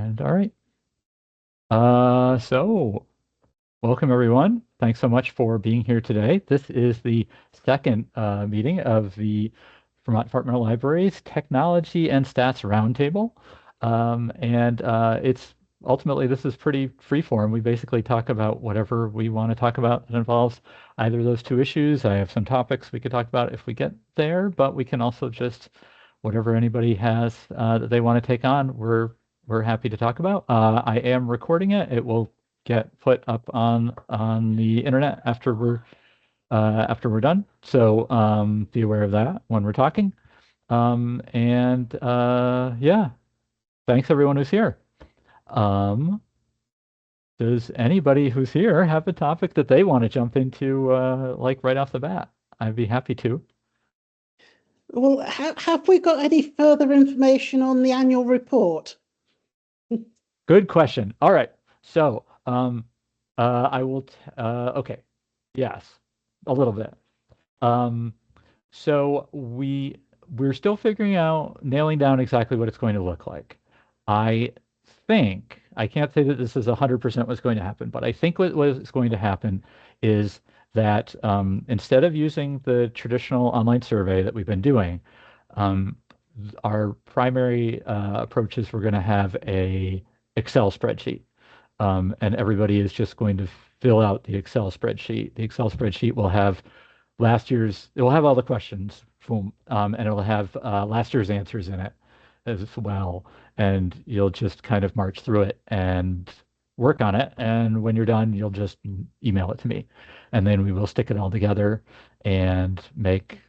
And all right. So welcome everyone. Thanks so much for being here today. This is the second meeting of the Vermont Department of Libraries Technology and Stats Roundtable. It's ultimately this is pretty free form. We basically talk about whatever we want to talk about that involves either of those two issues. I have some topics we could talk about if we get there, but we can also just whatever anybody has that they want to take on, we're happy to talk about. I am recording it. It will get put up on the internet after we're done. So be aware of that when we're talking. Yeah, thanks everyone who's here. Um, does anybody who's here have a topic that they want to jump into like right off the bat? I'd be happy to. Well, have we got any further information on the annual report? Good question. All right. So, I will, okay. Yes, a little bit. Um, so we're still figuring out, nailing down exactly what it's going to look like. I think, I can't say that this is 100% what's going to happen, but I think what is going to happen is that instead of using the traditional online survey that we've been doing, um, our primary approach is we're going to have a Excel spreadsheet, and everybody is just going to fill out the Excel spreadsheet. The Excel spreadsheet will have it will have all the questions, boom, and it will have last year's answers in it as well. And you'll just kind of march through it and work on it. And when you're done, you'll just email it to me. And then we will stick it all together and make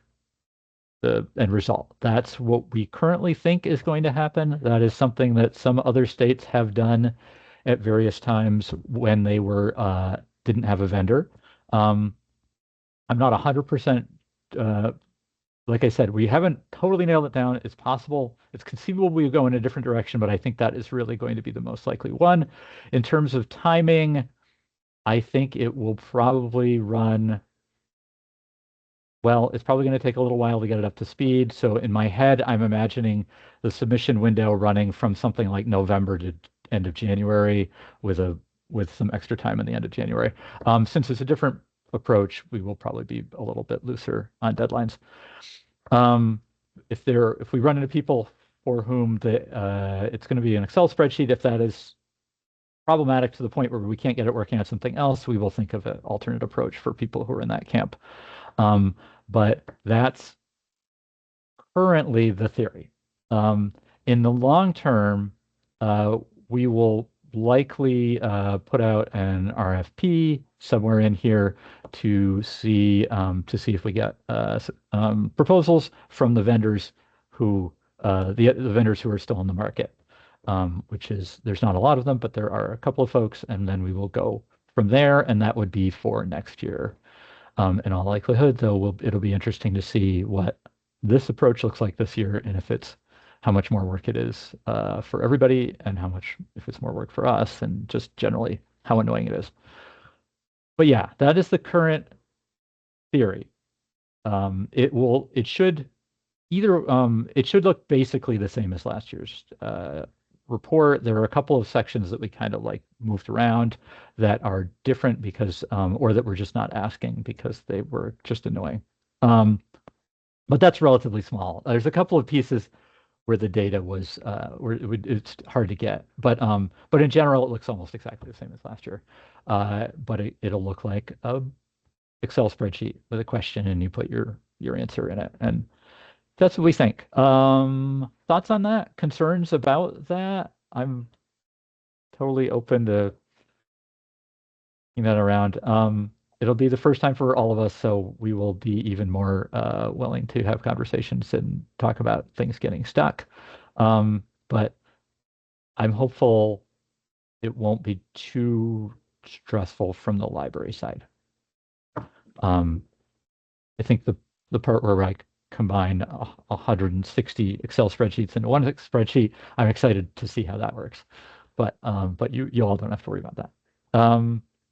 the end result. That's what we currently think is going to happen. That is something that some other states have done at various times when they were didn't have a vendor. Um, I'm not 100%. Uh, like I said, we haven't totally nailed it down. It's possible, it's conceivable we go in a different direction, but I think that is really going to be the most likely one. In terms of timing, I think it will probably run. Well, it's probably going to take a little while to get it up to speed. So in my head, I'm imagining the submission window running from something like November to end of January with some extra time in the end of January. Since it's a different approach, we will probably be a little bit looser on deadlines. Um, if we run into people for whom it's going to be an Excel spreadsheet, if that is problematic to the point where we can't get it working on something else, we will think of an alternate approach for people who are in that camp. But that's currently the theory. In the long term, we will likely put out an RFP somewhere in here to see if we get proposals from the vendors who the vendors who are still in the market, which is there's not a lot of them, but there are a couple of folks, and then we will go from there, and that would be for next year. In all likelihood, though, it'll be interesting to see what this approach looks like this year, and if it's how much more work it is for everybody, and how much if it's more work for us, and just generally how annoying it is. But yeah, that is the current theory. It should it should look basically the same as last year's report. There are a couple of sections that we kind of like moved around that are different because, or that we're just not asking because they were just annoying. But that's relatively small. There's a couple of pieces where the data was, it's hard to get, but in general, it looks almost exactly the same as last year. But it'll look like a Excel spreadsheet with a question, and you put your answer in it, and that's what we think. Thoughts on that? Concerns about that? I'm totally open to seeing that around. It'll be the first time for all of us, so we will be even more willing to have conversations and talk about things getting stuck. But I'm hopeful it won't be too stressful from the library side. I think the part where I combine 160 Excel spreadsheets into one spreadsheet, I'm excited to see how that works. But you all don't have to worry about that.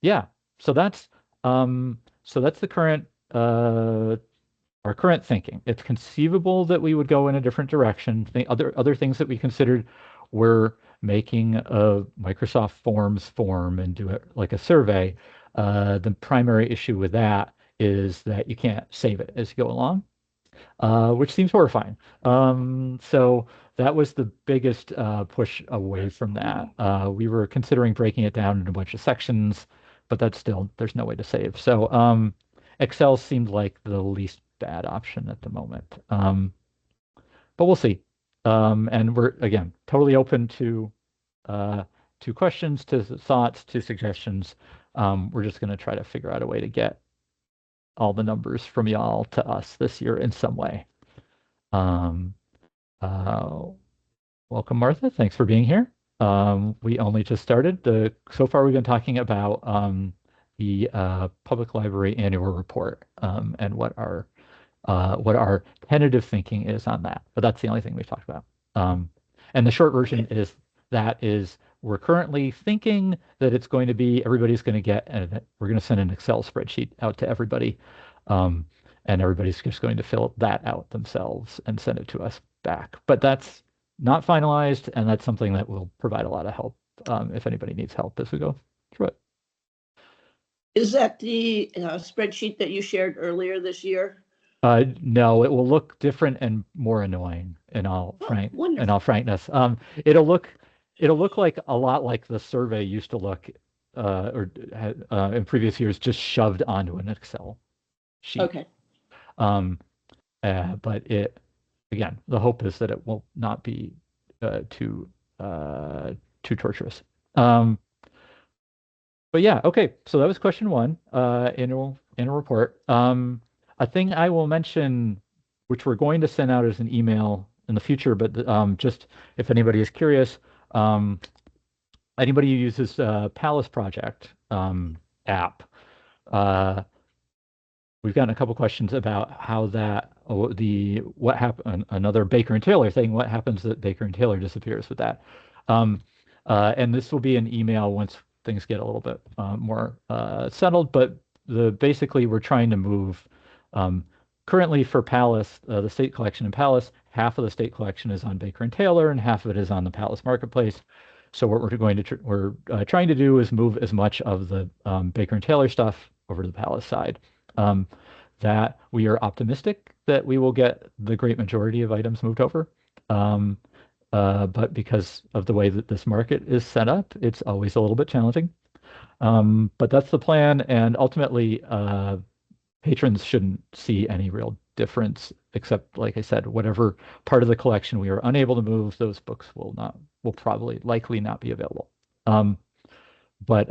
Yeah, so that's the current our current thinking. It's conceivable that we would go in a different direction. Other things that we considered were making a Microsoft Forms form and do it like a survey. The primary issue with that is that you can't save it as you go along, which seems horrifying. So that was the biggest push away from that. We were considering breaking it down into a bunch of sections, but that's still, there's no way to save. So Excel seemed like the least bad option at the moment. But we'll see. And we're, again, totally open uh, to questions, to thoughts, to suggestions. We're just going to try to figure out a way to get all the numbers from y'all to us this year in some way. Um, uh, Welcome, Martha. Thanks for being here. We only just started. So far, we've been talking about the Public Library Annual Report and what our tentative thinking is on that. But that's the only thing we've talked about. And the short version is we're currently thinking that it's going to be everybody's going to get, and we're going to send an Excel spreadsheet out to everybody. And everybody's just going to fill that out themselves and send it to us back. But that's not finalized, and that's something that will provide a lot of help if anybody needs help as we go through it. Is that the spreadsheet that you shared earlier this year? No, it will look different and more annoying in all frankness. It'll look like a lot like the survey used to look in previous years, just shoved onto an Excel sheet. Okay. But again, the hope is that it will not be too torturous. But yeah, okay. So that was question one, annual report. A thing I will mention, which we're going to send out as an email in the future, but just if anybody is curious, anybody who uses Palace Project app, we've gotten a couple questions about how that what happened. Another Baker and Taylor thing. What happens that Baker and Taylor disappears with that? And this will be an email once things get a little bit more settled. But basically, we're trying to move. Currently, for Palace, the state collection in Palace, half of the state collection is on Baker and Taylor, and half of it is on the Palace Marketplace. So what we're trying to do is move as much of the Baker and Taylor stuff over to the Palace side. That we are optimistic that we will get the great majority of items moved over. But because of the way that this market is set up, it's always a little bit challenging. But that's the plan, and ultimately, patrons shouldn't see any real difference, except, like I said, whatever part of the collection we are unable to move, those books will likely not be available. But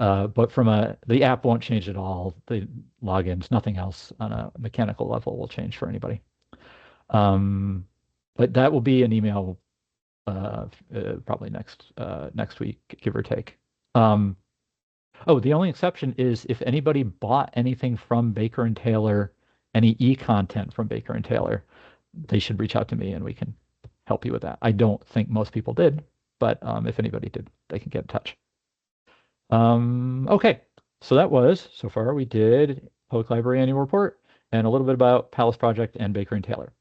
from the app won't change at all. The logins, nothing else on a mechanical level will change for anybody. But that will be an email probably next week, give or take. Oh, the only exception is if anybody bought anything from Baker and Taylor, any e-content from Baker and Taylor, they should reach out to me and we can help you with that. I don't think most people did, but if anybody did, they can get in touch. Okay, so far we did Public Library Annual Report and a little bit about Palace Project and Baker and Taylor.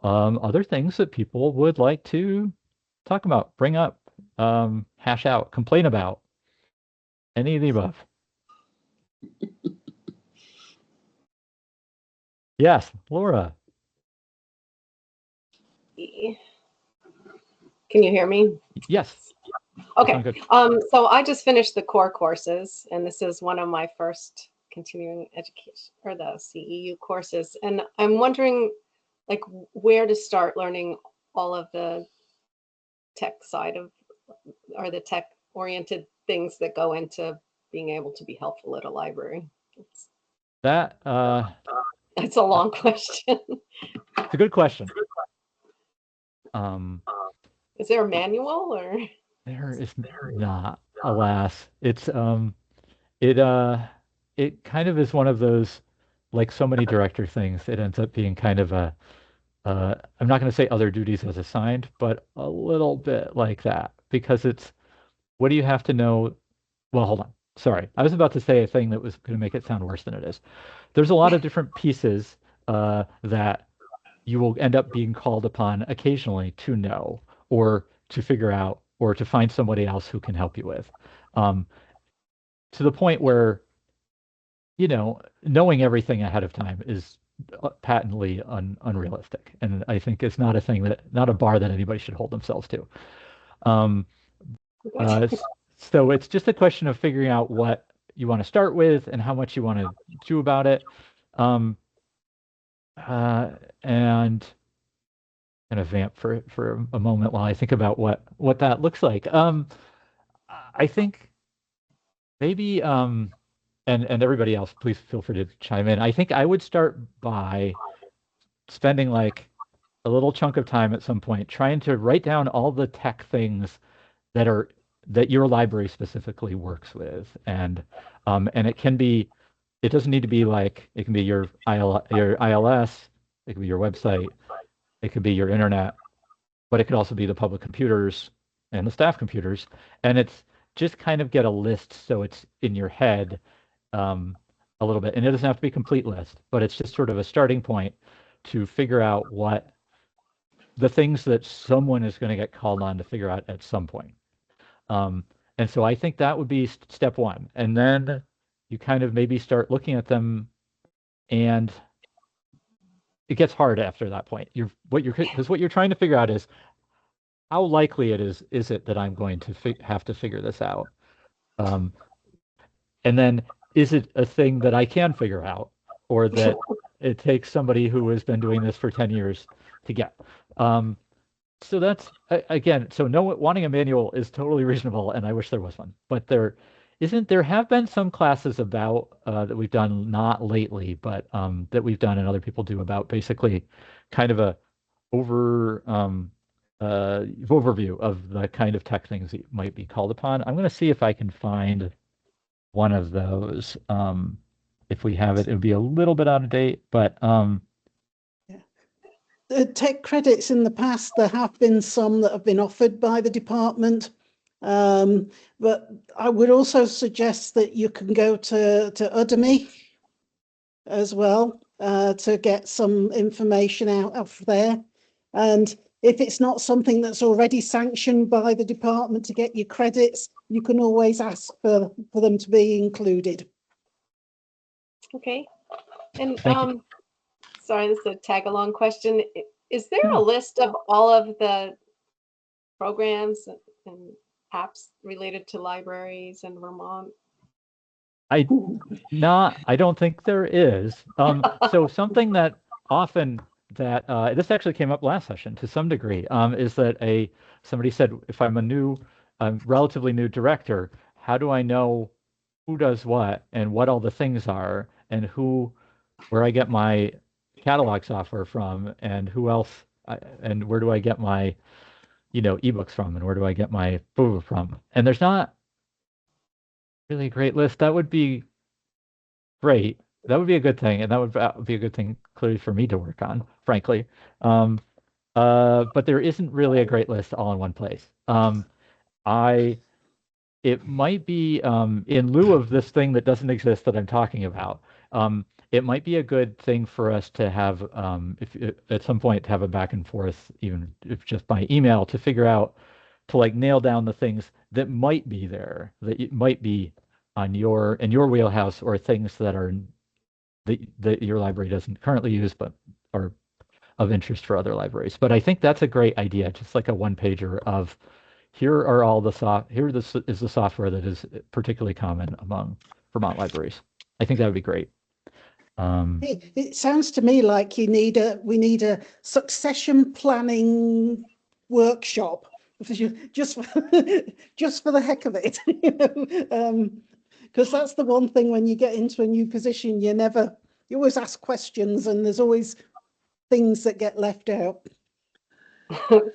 Other things that people would like to talk about, bring up, hash out, complain about, any of the above. Yes, Laura. Can you hear me? Yes. Okay. So I just finished the core courses, and this is one of my first continuing education or the CEU courses. And I'm wondering, like, where to start learning all of the tech side of, or the tech oriented things that go into being able to be helpful at a library. That's a long question. It's a good question. Is there a manual or? There is not, alas. It's it kind of is one of those, like so many director things, it ends up being kind of a I'm not going to say other duties as assigned, but a little bit like that, because it's, what do you have to know? Well, hold on. Sorry. I was about to say a thing that was going to make it sound worse than it is. There's a lot of different pieces that you will end up being called upon occasionally to know or to figure out or to find somebody else who can help you with. To the point where, knowing everything ahead of time is patently unrealistic, and I think it's not a bar that anybody should hold themselves to. So it's just a question of figuring out what you want to start with and how much you want to do about it. And kind of vamp for a moment while I think about what that looks like. I think maybe and everybody else, please feel free to chime in. I think I would start by spending like a little chunk of time at some point trying to write down all the tech things that your library specifically works with, and it doesn't need to be like, it can be your ILS, it can be your website, it could be your internet, but it could also be the public computers and the staff computers, and it's just kind of get a list so it's in your head a little bit, and it doesn't have to be a complete list, but it's just sort of a starting point to figure out what the things that someone is going to get called on to figure out at some point. And so I think that would be step one. And then you kind of maybe start looking at them, and it gets hard after that point. Because what you're trying to figure out is how likely is it that I'm going to have to figure this out? And then is it a thing that I can figure out, or that it takes somebody who has been doing this for 10 years to get? So that's, again, wanting a manual is totally reasonable, and I wish there was one. But there have been some classes about that we've done, not lately, but that we've done and other people do, about basically kind of a overview of the kind of tech things that might be called upon. I'm going to see if I can find one of those. If we have it, it would be a little bit out of date, but tech credits in the past, there have been some that have been offered by the department, but I would also suggest that you can go to Udemy as well to get some information out of there. And if it's not something that's already sanctioned by the department to get your credits, you can always ask for them to be included. Okay. And sorry, this is a tag along question. Is there a list of all of the programs and apps related to libraries in Vermont? I don't think there is. So something that often that this actually came up last session to some degree, is that somebody said, if I'm a relatively new director, how do I know who does what and what all the things are, and where I get my catalog software from, and who else, and where do I get my ebooks from, and where do I get my food from? And there's not really a great list. That would be great. That would be a good thing, and that would be a good thing clearly for me to work on, frankly. But there isn't really a great list all in one place. It might be, in lieu of this thing that doesn't exist that I'm talking about, it might be a good thing for us to have, at some point, to have a back and forth, even if just by email, to figure out, to like nail down the things that might be there, that might be in your wheelhouse, or things that are that your library doesn't currently use, but are of interest for other libraries. But I think that's a great idea, just like a one-pager of, here is the software that is particularly common among Vermont libraries. I think that would be great. It sounds to me like we need a succession planning workshop, just for the heck of it, because that's the one thing when you get into a new position, you always ask questions, and there's always things that get left out.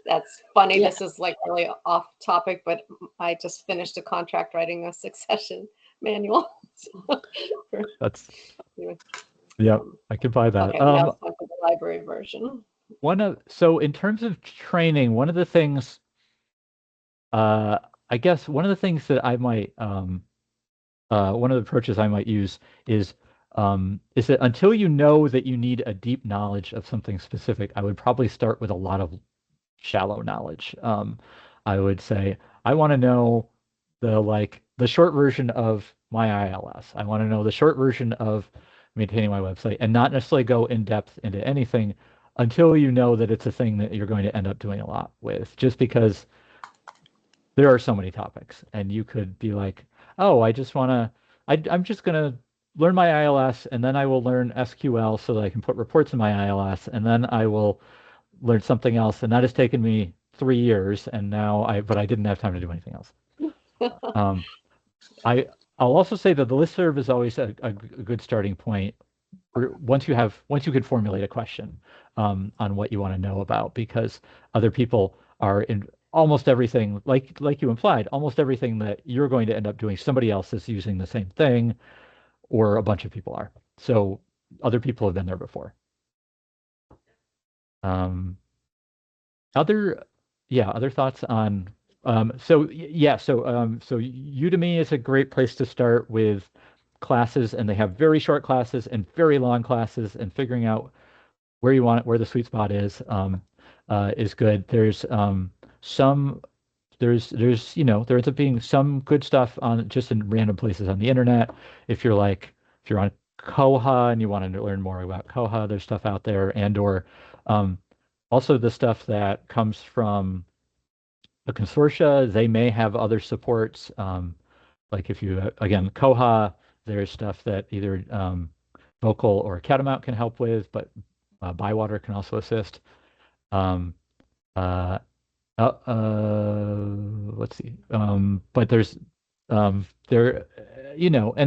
That's funny. Yeah. This is like really off topic, but I just finished a contract writing a succession manual. That's, yeah, I could buy that. Okay, now it's time for the library version. So in terms of training, one of the things, I guess one of the things that I might, one of the approaches I might use is that until you know that you need a deep knowledge of something specific, I would probably start with a lot of shallow knowledge. I would say, I want to know the short version of my ILS. I want to know the short version of maintaining my website and not necessarily go in depth into anything until you know that it's a thing that you're going to end up doing a lot with, just because there are so many topics and you could be like, oh, I'm just going to learn my ILS and then I will learn SQL so that I can put reports in my ILS and then I will learn something else. And that has taken me 3 years and but I didn't have time to do anything else. Um, I'll also say that the listserv is always a good starting point once you can formulate a question on what you want to know about, because other people are in almost everything, like you implied, almost everything that you're going to end up doing, somebody else is using the same thing, or a bunch of people are. So other people have been there before. Other thoughts on so Udemy is a great place to start with classes, and they have very short classes and very long classes, and figuring out where the sweet spot is good. There ends up being some good stuff on just in random places on the internet. If you're on Koha and you want to learn more about Koha, there's stuff out there, or also the stuff that comes from a consortia. They may have other supports. Like if you, again, Koha, there's stuff that either Vocal or Catamount can help with, but Bywater can also assist. Let's see. But there's and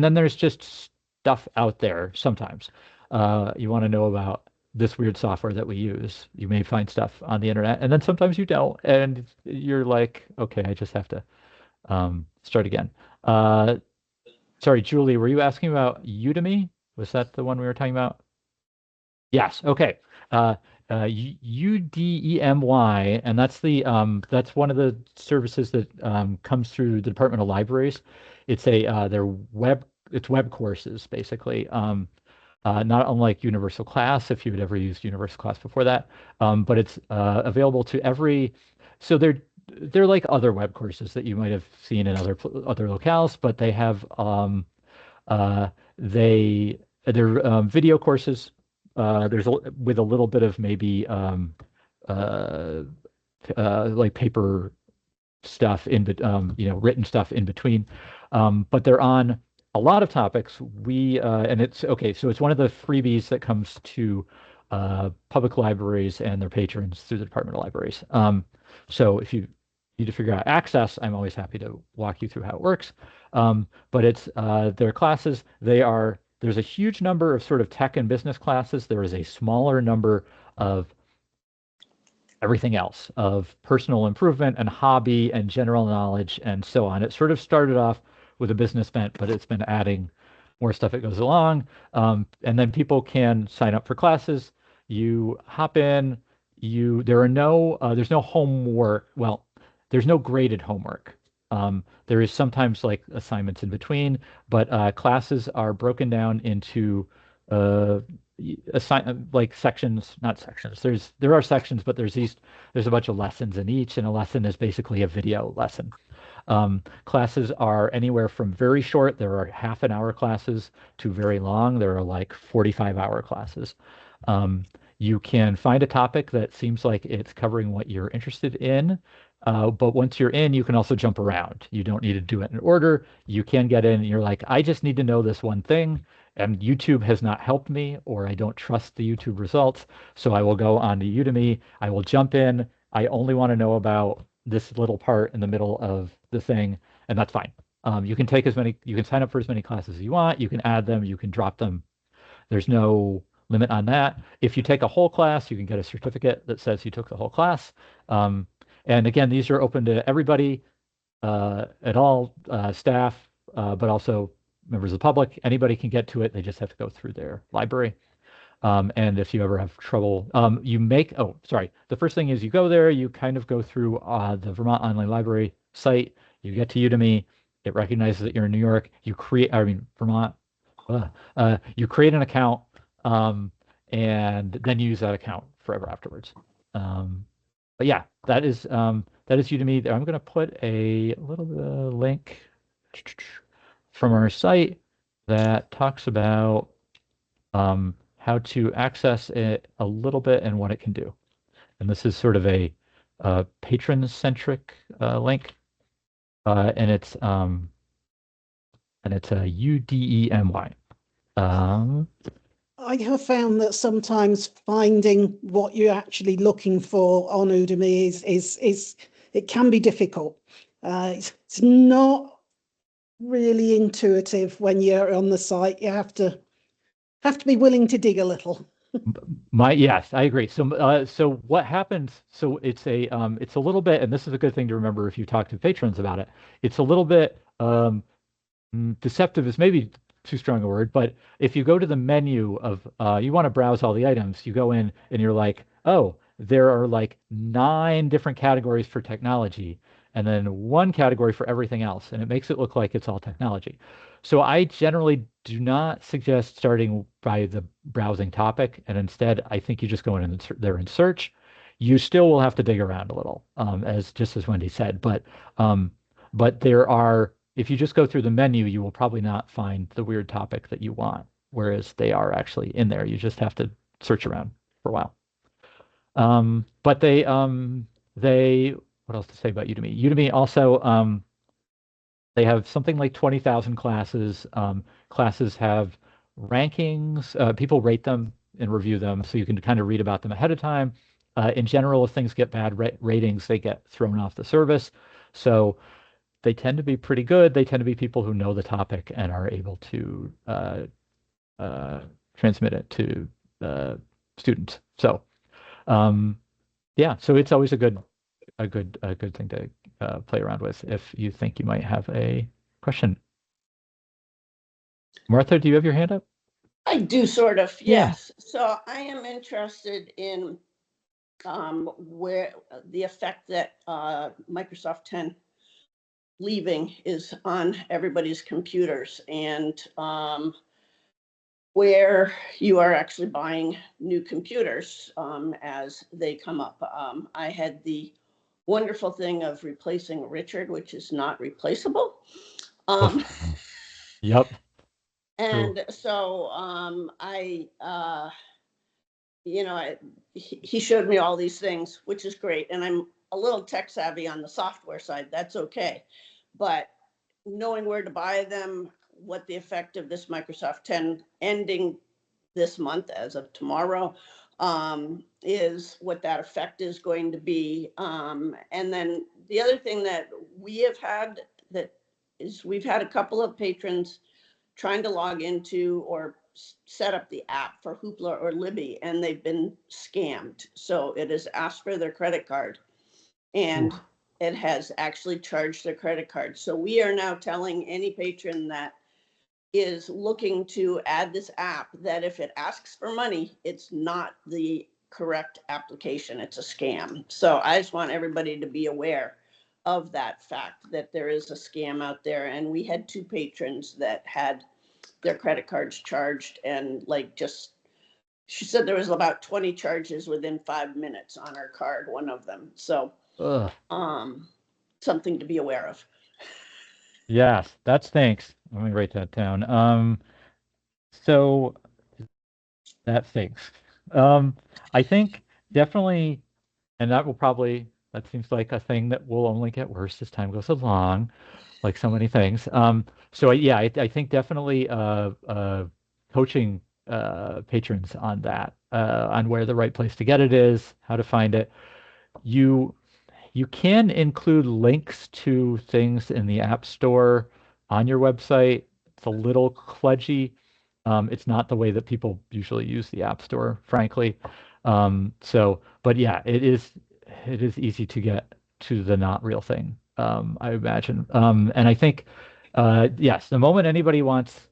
then there's just stuff out there sometimes. You want to know about this weird software that we use. You may find stuff on the internet, and then sometimes you don't, and you're like, okay, I just have to start again. Sorry, Julie, were you asking about Udemy? Was that the one we were talking about? Yes. Okay. UDEMY, and that's one of the services that comes through the Department of Libraries. It's it's web courses basically. Not unlike Universal Class, if you had ever used Universal Class before that, but it's available to every. So they're like other web courses that you might have seen in other locales, but they have they're video courses. With a little bit of maybe like paper stuff written stuff in between, but they're on a lot of topics. And it's okay. So it's one of the freebies that comes to public libraries and their patrons through the Department of Libraries. So if you need to figure out access, I'm always happy to walk you through how it works. But it's their classes. There's a huge number of sort of tech and business classes. There is a smaller number of everything else, of personal improvement and hobby and general knowledge and so on. It sort of started off with a business bent, but it's been adding more stuff as it goes along. And then people can sign up for classes. You hop in. There's no homework. Well, there's no graded homework. There is sometimes like assignments in between, but classes are broken down into like sections, not sections. There are sections, but there's a bunch of lessons in each, and a lesson is basically a video lesson. Classes are anywhere from very short, there are half-an-hour classes, to very long, there are like 45-hour classes. You can find a topic that seems like it's covering what you're interested in, but once you're in, you can also jump around. You don't need to do it in order. You can get in and you're like, I just need to know this one thing, and YouTube has not helped me, or I don't trust the YouTube results, so I will go on to Udemy. I will jump in. I only want to know about this little part in the middle of the thing, and that's fine. You can sign up for as many classes as you want. You can add them. You can drop them. There's no limit on that. If you take a whole class, you can get a certificate that says you took the whole class. And again, these are open to everybody, at all staff, but also members of the public. Anybody can get to it. They just have to go through their library. And if you ever have trouble, the first thing is you go there, you kind of go through the Vermont Online Library site, you get to Udemy, it recognizes that you're in New York, Vermont, you create an account, and then use that account forever afterwards. But yeah, that's that is Udemy. I'm going to put a little link from our site that talks about how to access it a little bit and what it can do. And this is sort of a patron-centric link, and it's a UDEMY. I have found that sometimes finding what you're actually looking for on Udemy is it can be difficult. It's not really intuitive when you're on the site. You have to be willing to dig a little. Yes, I agree. So what happens? So it's a little bit, and this is a good thing to remember if you talk to patrons about it. It's a little bit deceptive is maybe too strong a word, but if you go to the menu of you want to browse all the items, you go in and you're like, oh, there are like 9 different categories for technology, and then 1 category for everything else, and it makes it look like it's all technology. So I generally do not suggest starting by the browsing topic, and instead I think you just go in there and search. You still will have to dig around a little, as Wendy said, but there are, if you just go through the menu, you will probably not find the weird topic that you want, whereas they are actually in there. You just have to search around for a while. But they what else to say about Udemy? Udemy also they have something like 20,000 classes. Classes have rankings. People rate them and review them, so you can kind of read about them ahead of time. In general, if things get bad ratings, they get thrown off the service. So they tend to be pretty good. They tend to be people who know the topic and are able to transmit it to students. So yeah, so it's always a good thing to play around with if you think you might have a question. Martha, do you have your hand up? I do, sort of, Yeah. yes. So I am interested in where the effect that Microsoft 10 leaving is on everybody's computers, and where you are actually buying new computers as they come up. I had the wonderful thing of replacing Richard, which is not replaceable. Yep. And so he showed me all these things, which is great. And I'm a little tech savvy on the software side. That's okay. But knowing where to buy them, what the effect of this Microsoft 10 ending this month as of tomorrow is, what that effect is going to be. And then the other thing that we have had that is, we've had a couple of patrons trying to log into or set up the app for Hoopla or Libby, and they've been scammed. So it has asked for their credit card, and it has actually charged their credit card. So we are now telling any patron that is looking to add this app that if it asks for money, it's not the correct application. It's a scam. So I just want everybody to be aware of that fact, that there is a scam out there. And we had 2 patrons that had their credit cards charged, and she said there was about 20 charges within 5 minutes on her card, one of them. So something to be aware of. Yes, that stinks. Let me write that down. So that stinks. I think definitely, and that seems like a thing that will only get worse as time goes along, like so many things. So yeah, I think definitely coaching patrons on that, on where the right place to get it is, how to find it. You can include links to things in the App Store on your website. It's a little kludgy. It's not the way that people usually use the App Store, frankly. But yeah, it is easy to get to the not real thing, I imagine. And I think, yes, the moment anybody wants,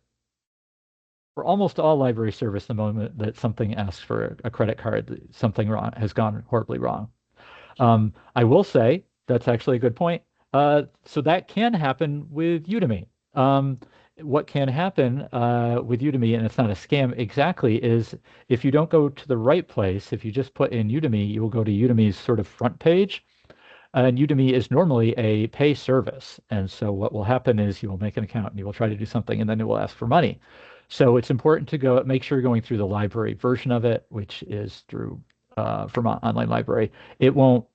for almost all library service, the moment that something asks for a credit card, something wrong has gone horribly wrong. I will say that's actually a good point. So that can happen with Udemy. What can happen with Udemy, and it's not a scam exactly, is if you don't go to the right place, if you just put in Udemy, you will go to Udemy's sort of front page, And Udemy is normally a pay service. And so what will happen is you will make an account and you will try to do something and then it will ask for money. So it's important to go make sure you're going through the library version of it, which is through Vermont Online Library. It won't,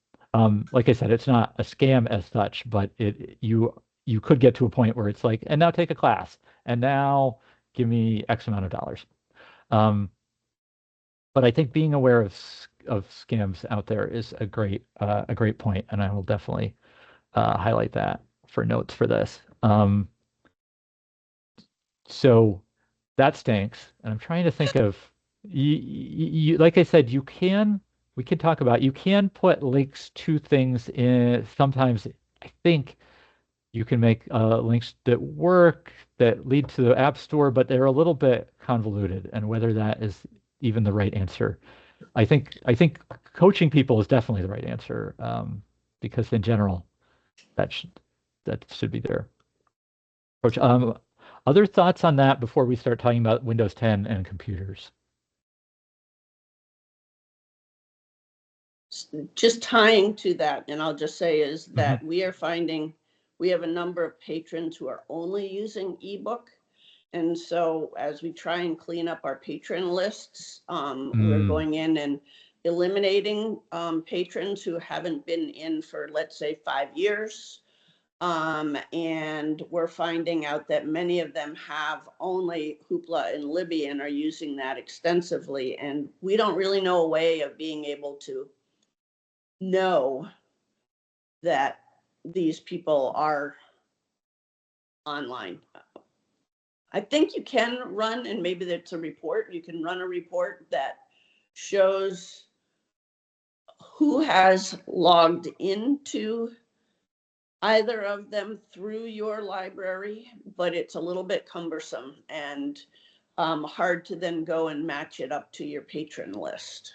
like I said, it's not a scam as such, but you could get to a point where it's like, and now take a class, and now give me X amount of dollars. But I think being aware of scams out there is a great point, and I will definitely highlight that for notes for this. So that stinks, and I'm trying to think of like I said, we can talk about you can put links to things in sometimes. I think you can make links that work that lead to the App Store, but they're a little bit convoluted, and whether that is even the right answer. I think coaching people is definitely the right answer, because in general, that should be their approach. Other thoughts on that before we start talking about Windows 10 and computers? Just tying to that, and I'll just say is that we are finding we have a number of patrons who are only using ebook. And so as we try and clean up our patron lists, we're going in and eliminating patrons who haven't been in for, let's say, 5 years. And we're finding out that many of them have only Hoopla and Libby and are using that extensively. And we don't really know a way of being able to know that these people are online. I think you can run, and maybe that's a report, you can run a report that shows who has logged into either of them through your library, but it's a little bit cumbersome and hard to then go and match it up to your patron list.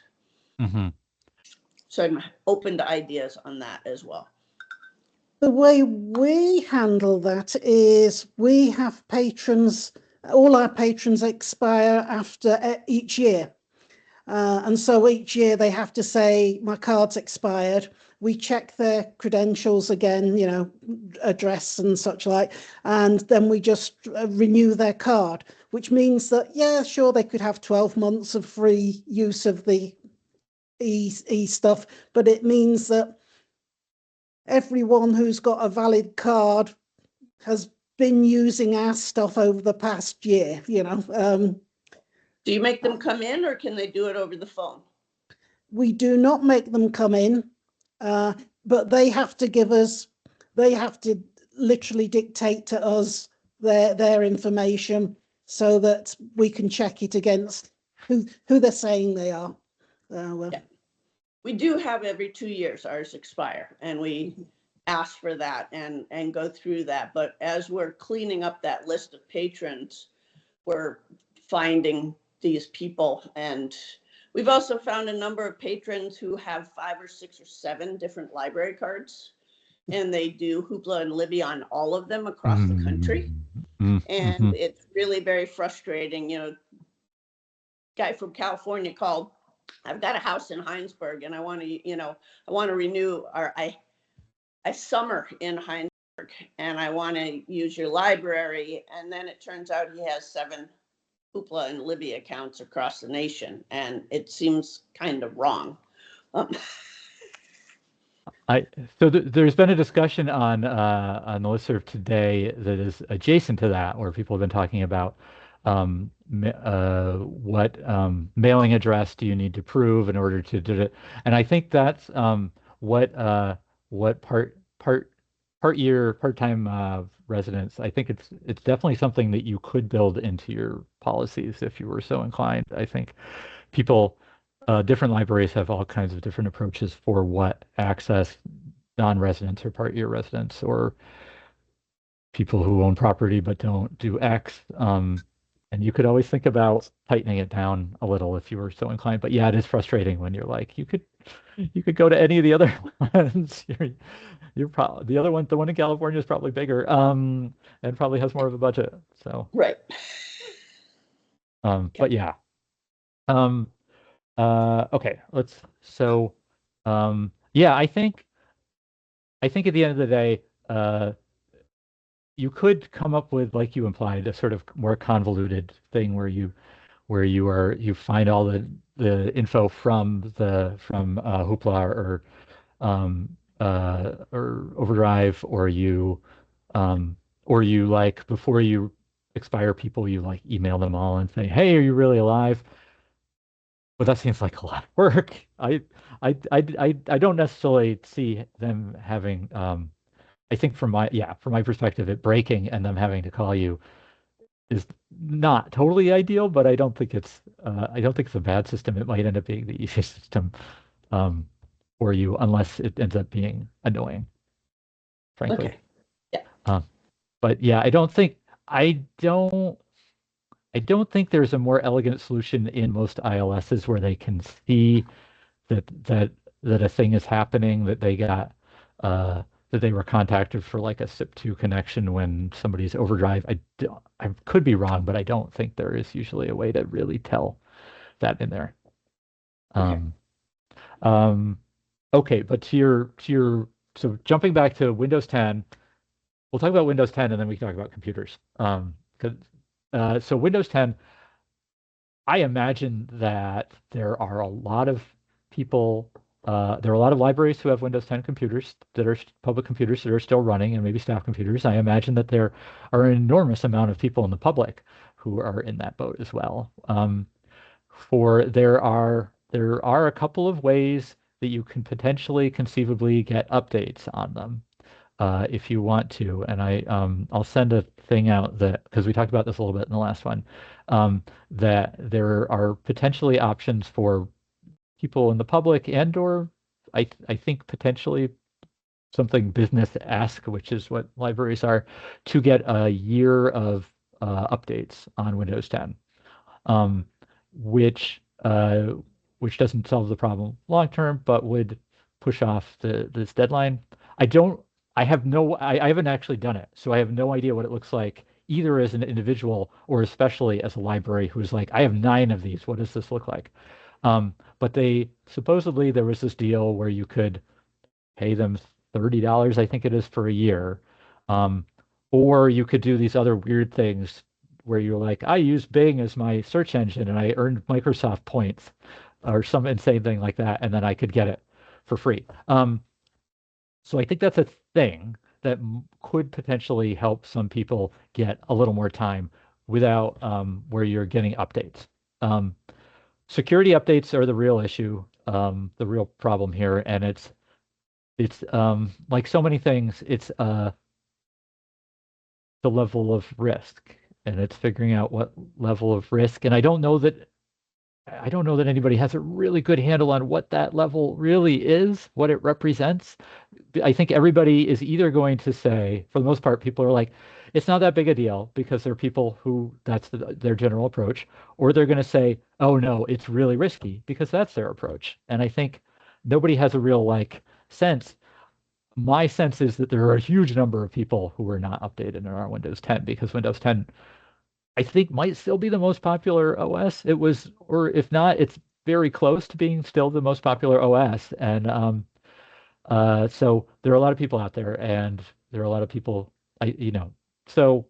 So I'm open to ideas on that as well. The way we handle that is we have patrons, all our patrons expire after each year. And so each year they have to say, my card's expired. We check their credentials again, you know, address and such like, and then we just renew their card, which means that, yeah, sure, they could have 12 months of free use of the e-stuff, but it means that everyone who's got a valid card has been using our stuff over the past year, you know. Do you make them come in, or can they do it over the phone? We do not make them come in, but they have to literally dictate to us their information so that we can check it against who they're saying they are. Yeah. We do have every 2 years ours expire, and we ask for that and go through that. But as we're cleaning up that list of patrons, we're finding these people. And we've also found a number of patrons who have 5 or 6 or 7 different library cards, and they do Hoopla and Libby on all of them across the country. And it's really very frustrating. You know, guy from California called, I've got a house in Heinsberg and I want to renew, or I summer in Heinsberg and I want to use your library. And then it turns out he has 7 Hoopla and Libby accounts across the nation, and it seems kind of wrong. So there's been a discussion on the listserv today that is adjacent to that, where people have been talking about what mailing address do you need to prove in order to do it, and I think that's what part-time residents. I think it's definitely something that you could build into your policies if you were so inclined. I think people. Different libraries have all kinds of different approaches for what access non-residents or part-year residents or people who own property but don't do X. And you could always think about tightening it down a little if you were so inclined. But yeah, it is frustrating when you're like, you could go to any of the other ones. You're probably the other one. The one in California is probably bigger, and probably has more of a budget. So right. But yeah. Okay, yeah, I think I think at the end of the day, you could come up with, like you implied, a sort of more convoluted thing where you find all the info from Hoopla or Overdrive, or you like before you expire people, you like email them all and say, "Hey, are you really alive?" But that seems like a lot of work. I don't necessarily see them having. I think from my perspective, it breaking and them having to call you is not totally ideal, but I don't think it's a bad system. It might end up being the easiest system um, for you, unless it ends up being annoying, frankly. Okay. Yeah. But yeah, I don't think there's a more elegant solution in most ILSs where they can see that that that a thing is happening, that they were contacted for like a SIP2 connection when somebody's overdrive. I could be wrong, but I don't think there is usually a way to really tell that in there. Okay. Um, okay, but so jumping back to Windows 10, we'll talk about Windows 10 and then we can talk about computers. 'Cause so Windows 10, I imagine that there are a lot of people, there are a lot of libraries who have Windows 10 computers that are public computers that are still running, and maybe staff computers. I imagine that there are an enormous amount of people in the public who are in that boat as well. For there are a couple of ways that you can potentially conceivably get updates on them if you want to. And I'll send a thing out that, because we talked about this a little bit in the last one, that there are potentially options for people in the public or I think potentially something business-esque, which is what libraries are, to get a year of updates on Windows 10, um, which uh, which doesn't solve the problem long term, but would push off this deadline. I don't. I haven't actually done it, so I have no idea what it looks like either as an individual or especially as a library who's like, I have 9 of these. What does this look like? But they supposedly there was this deal where you could pay them $30, I think it is, for a year. Um, or you could do these other weird things where you're like, I use Bing as my search engine and I earned Microsoft points or some insane thing like that, and then I could get it for free. So I think that's a thing that could potentially help some people get a little more time without where you're getting updates. Security updates are the real issue, the real problem here, and it's like so many things, it's the level of risk, and it's figuring out what level of risk. And I don't know that anybody has a really good handle on what that level really is, what it represents. I think everybody is either going to say, for the most part, people are like, it's not that big a deal because there are people who their general approach, or they're going to say, oh no, it's really risky because that's their approach. And I think nobody has a real sense. My sense is that there are a huge number of people who are not updated in our Windows 10 because Windows 10, I think, might still be the most popular OS. It was, or if not, it's very close to being still the most popular OS. And so there are a lot of people out there, and there are a lot of people, so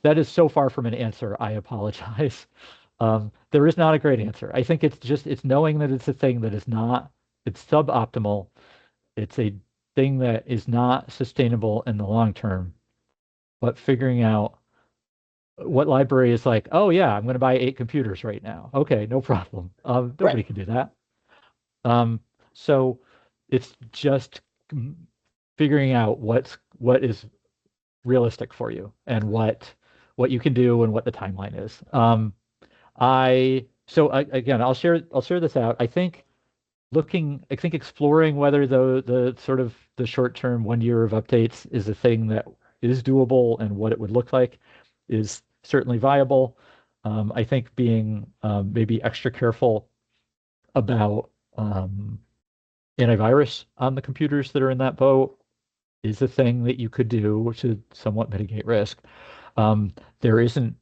that is so far from an answer. I apologize. There is not a great answer. I think it's knowing that it's a thing that is not, it's suboptimal. It's a thing that is not sustainable in the long term, but figuring out what library is like, oh yeah, I'm going to buy 8 computers right now. Okay, no problem. Nobody Right. can do that. So it's just figuring out what is realistic for you and what you can do and what the timeline is. Again, I'll share this out. I think exploring whether the sort of the short term 1 year of updates is a thing that is doable and what it would look like is certainly viable. I think being maybe extra careful about antivirus on the computers that are in that boat is a thing that you could do to somewhat mitigate risk. There isn't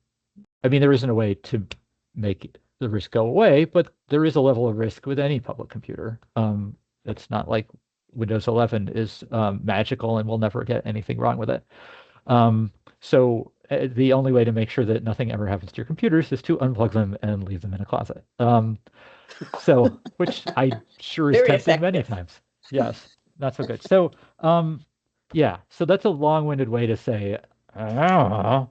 a way to make the risk go away, but there is a level of risk with any public computer. It's not like Windows 11 is magical and we'll never get anything wrong with it. So the only way to make sure that nothing ever happens to your computers is to unplug them and leave them in a closet. So, which I sure is Very tempted many effective. times. Yes, not so good. So, yeah, so that's a long-winded way to say, but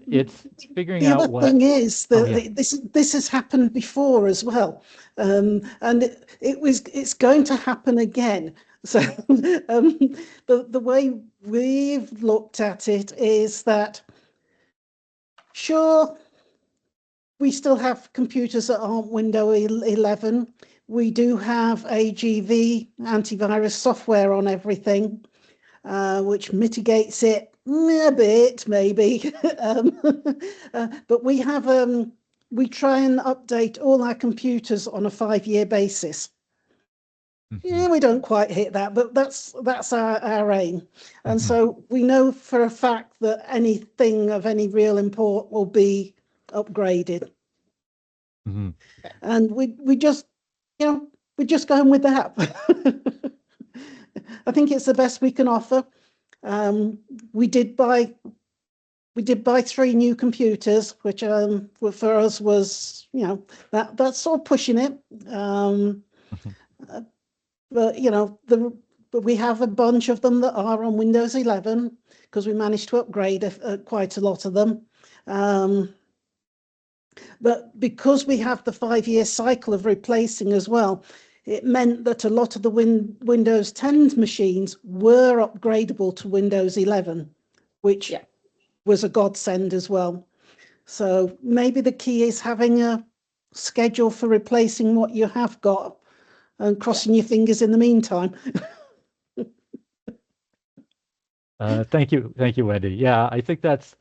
it's figuring The out other what. thing is Oh that yeah. this has happened before as well, and it's going to happen again. So the way we've looked at it is that sure, we still have computers that aren't Windows 11. We do have AGV antivirus software on everything, which mitigates it a bit, maybe. But we try and update all our computers on a 5-year basis. Yeah, we don't quite hit that, but that's our aim. And so we know for a fact that anything of any real import will be upgraded. And we just, we're just going with that. I think it's the best we can offer. We did buy 3 new computers, which for us was, that's sort of pushing it. But but we have a bunch of them that are on Windows 11 because we managed to upgrade quite a lot of them. But because we have the 5-year cycle of replacing as well, it meant that a lot of the Windows 10 machines were upgradable to Windows 11, which was a godsend as well. So maybe the key is having a schedule for replacing what you have got and crossing your fingers in the meantime. Thank you, Wendy. Yeah, I think that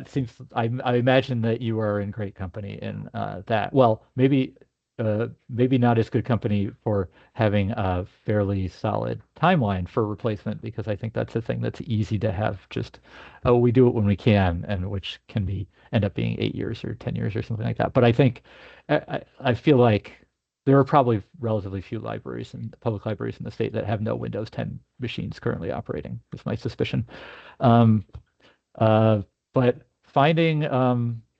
seems. I imagine that you are in great company in that. Well, maybe not as good company for having a fairly solid timeline for replacement, because I think that's a thing that's easy to have. Just, oh, we do it when we can, and which can end up being 8 years or 10 years or something like that. But I think I feel like there are probably relatively few libraries and public libraries in the state that have no Windows 10 machines currently operating, is my suspicion. Um, but finding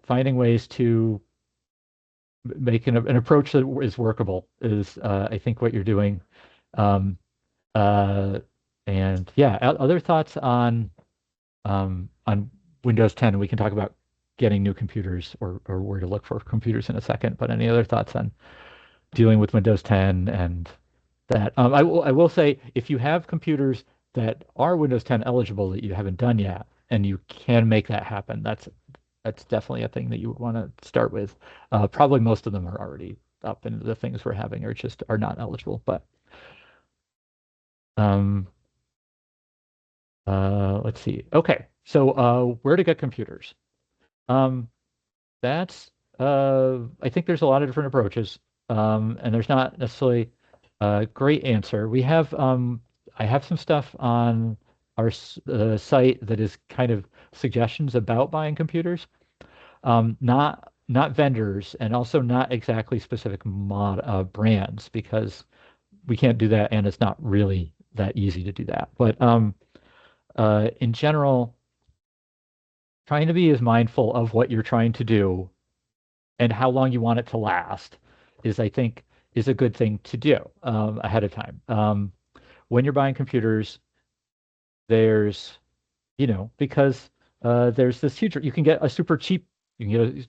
ways to make an approach that is workable is, I think, what you're doing. Um, and yeah, other thoughts on Windows 10? We can talk about getting new computers or where to look for computers in a second. But any other thoughts on dealing with Windows 10 and that? I will say, if you have computers that are Windows 10 eligible that you haven't done yet, and you can make that happen, that's definitely a thing that you would want to start with. Probably most of them are already up, and the things we're having are not eligible. But let's see. Okay, so where to get computers? That's I think there's a lot of different approaches, and there's not necessarily a great answer. I have some stuff on our site that is kind of suggestions about buying computers, not vendors, and also not exactly specific brands, because we can't do that, and it's not really that easy to do that. But in general, trying to be as mindful of what you're trying to do and how long you want it to last I think, is a good thing to do ahead of time. When you're buying computers, there's, because there's this huge, you can get a super cheap,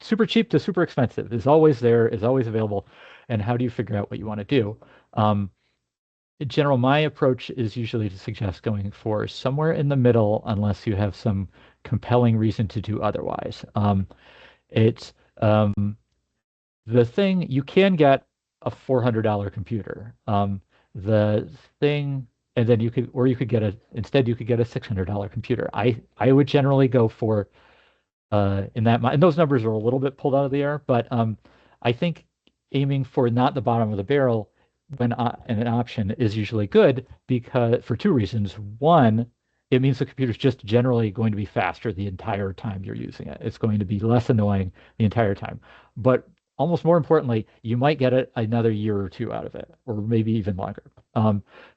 super cheap to super expensive is always there, is always available. And how do you figure out what you want to do? In general, my approach is usually to suggest going for somewhere in the middle, unless you have some compelling reason to do otherwise. It's the thing, you can get a $400 computer. The thing, and then you could get instead you could get a $600 computer. I would generally go for in that, and those numbers are a little bit pulled out of the air, but I think aiming for not the bottom of the barrel when an option is usually good, because for 2 reasons. One, it means the computer's just generally going to be faster the entire time you're using it. It's going to be less annoying the entire time. But almost more importantly, you might get it another year or two out of it, or maybe even longer.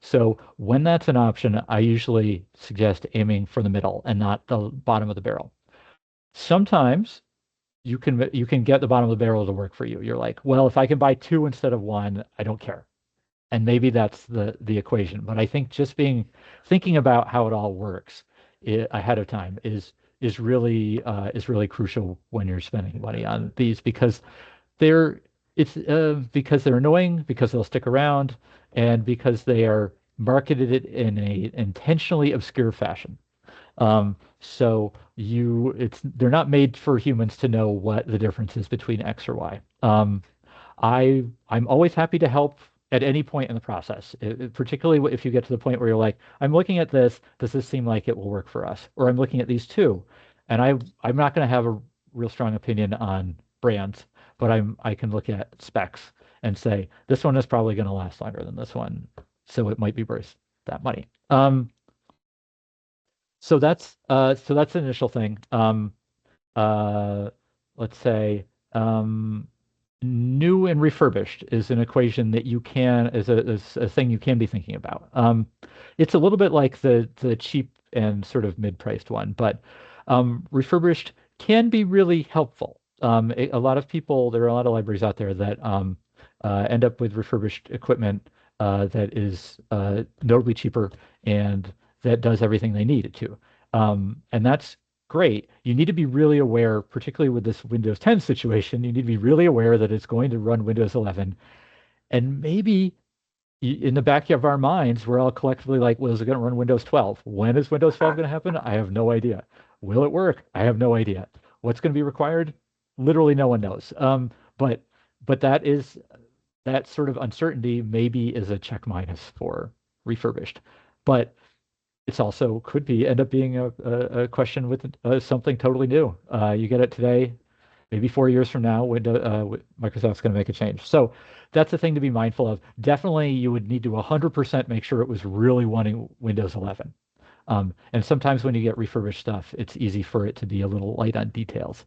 So when that's an option, I usually suggest aiming for the middle and not the bottom of the barrel. Sometimes you can get the bottom of the barrel to work for you. You're like, well, if I can buy two instead of one, I don't care. And maybe that's the equation. But I think just thinking about how it all works ahead of time is really crucial when you're spending money on these because because they're annoying, because they'll stick around, and because they are marketed it in a intentionally obscure fashion. So they're not made for humans to know what the difference is between X or Y. I'm always happy to help at any point in the process, particularly if you get to the point where you're like, I'm looking at this, does this seem like it will work for us? Or I'm looking at these two, and I'm not going to have a real strong opinion on brands, but I can look at specs and say this one is probably going to last longer than this one, so it might be worth that money. So that's the initial thing. Let's say new and refurbished is an equation that is a thing you can be thinking about. It's a little bit like the cheap and sort of mid-priced one, but refurbished can be really helpful. A lot of people, there are a lot of libraries out there that end up with refurbished equipment that is notably cheaper and that does everything they need it to. And that's great. You need to be really aware, particularly with this Windows 10 situation, you need to be really aware that it's going to run Windows 11. And maybe in the back of our minds, we're all collectively like, well, is it going to run Windows 12? When is Windows 12 going to happen? I have no idea. Will it work? I have no idea. What's going to be required? Literally no one knows. But that sort of uncertainty maybe is a check minus for refurbished. But it's also end up being a question with something totally new. You get it today, maybe 4 years from now, Microsoft's going to make a change. So that's a thing to be mindful of. Definitely, you would need to 100% make sure it was really running Windows 11. And sometimes when you get refurbished stuff, it's easy for it to be a little light on details.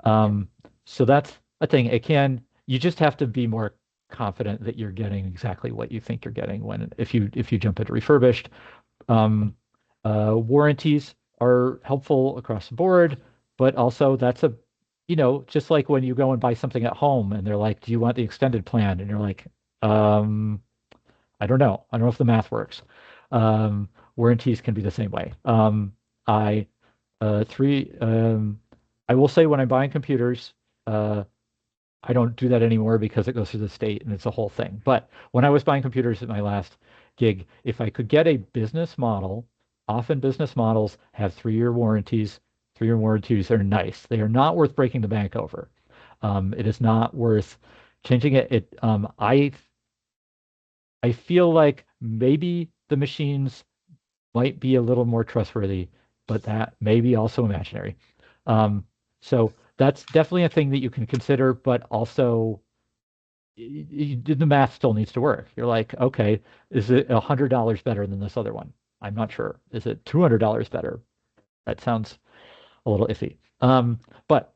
So that's a thing. You just have to be more confident that you're getting exactly what you think you're getting if you jump into refurbished. Warranties are helpful across the board, but also that's just like when you go and buy something at home and they're like, do you want the extended plan? And you're like, I don't know. I don't know if the math works. Warranties can be the same way. I will say when I'm buying computers, I don't do that anymore because it goes through the state and it's a whole thing. But when I was buying computers at my last gig, if I could get a business model, often business models have 3-year warranties. 3-year warranties are nice. They are not worth breaking the bank over. It is not worth changing it. I feel like maybe the machines might be a little more trustworthy, but that may be also imaginary. So that's definitely a thing that you can consider, but also the math still needs to work. You're like, okay, is it $100 better than this other one? I'm not sure. Is it $200 better? That sounds a little iffy. But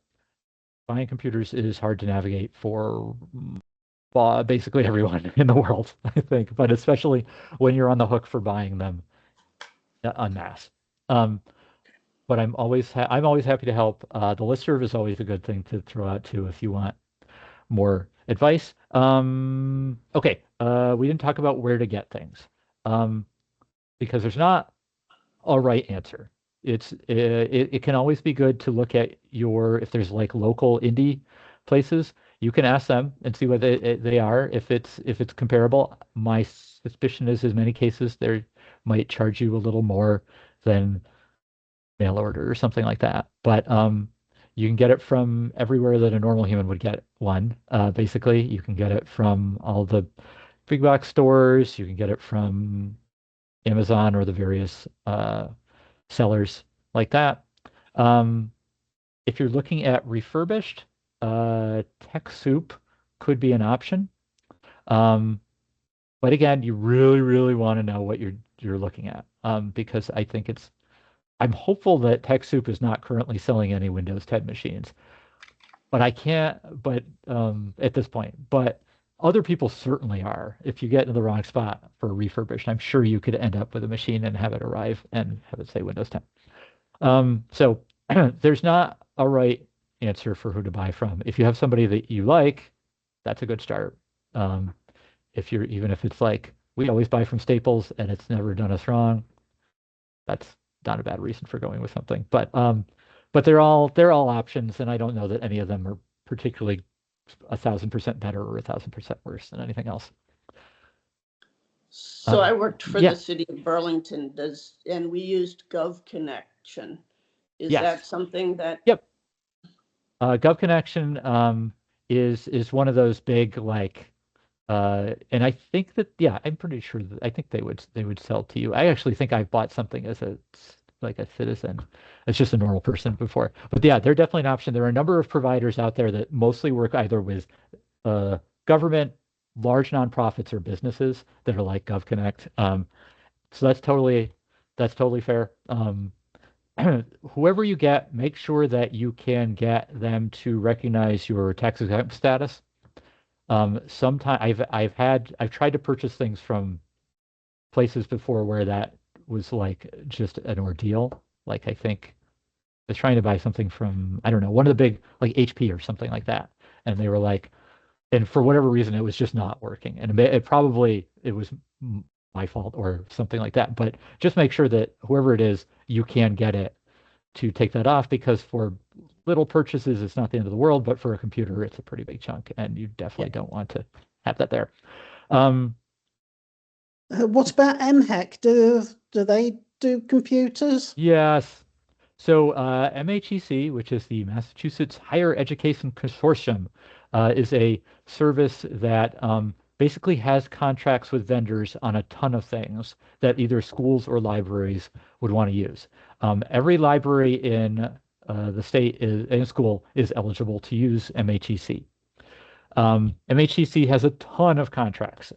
buying computers is hard to navigate for basically everyone in the world, I think, but especially when you're on the hook for buying them en masse. But I'm always happy to help. The listserv is always a good thing to throw out too if you want more advice. Okay, we didn't talk about where to get things because there's not a right answer. It can always be good to look at if there's like local indie places, you can ask them and see what they are. If it's comparable, my suspicion is in many cases they might charge you a little more than mail order or something like that. But you can get it from everywhere that a normal human would get one. Basically, you can get it from all the big box stores. You can get it from Amazon or the various sellers like that. If you're looking at refurbished, TechSoup could be an option. But again, you really, really want to know what you're looking at because I think I'm hopeful that TechSoup is not currently selling any Windows 10 machines. but I can't. But at this point, but other people certainly are. If you get into the wrong spot for refurbished, I'm sure you could end up with a machine and have it arrive and have it say Windows 10. So there's not a right answer for who to buy from. If you have somebody that you like, that's a good start. Even if it's like we always buy from Staples and it's never done us wrong, that's not a bad reason for going with something. But they're all options, and I don't know that any of them are particularly 1,000% better or 1,000% worse than anything else. So I worked for yeah. the city of Burlington, and we used GovConnection. Is Yes. that something that? Yep. GovConnection is one of those big like, and I think that I'm pretty sure that I think they would sell to you. I actually think I bought something as a citizen. It's just a normal person before, but yeah, they're definitely an option. There are a number of providers out there that mostly work either with government, large nonprofits, or businesses that are like GovConnect. So that's totally fair. Whoever you get, make sure that you can get them to recognize your tax exempt status. Sometimes I've tried to purchase things from places before where that was like just an ordeal. Like I think I was trying to buy something from, I don't know, one of the big like HP or something like that, and they were like, and for whatever reason it was just not working, and it was my fault or something like that. But just make sure that whoever it is, you can get it to take that off, because for little purchases it's not the end of the world, but for a computer it's a pretty big chunk, and you definitely don't want to have that there. What about MHEC? Do they do computers? Yes. So MHEC, which is the Massachusetts Higher Education Consortium, is a service that basically has contracts with vendors on a ton of things that either schools or libraries would want to use. Every library in the state in school is eligible to use MHEC. MHEC has a ton of contracts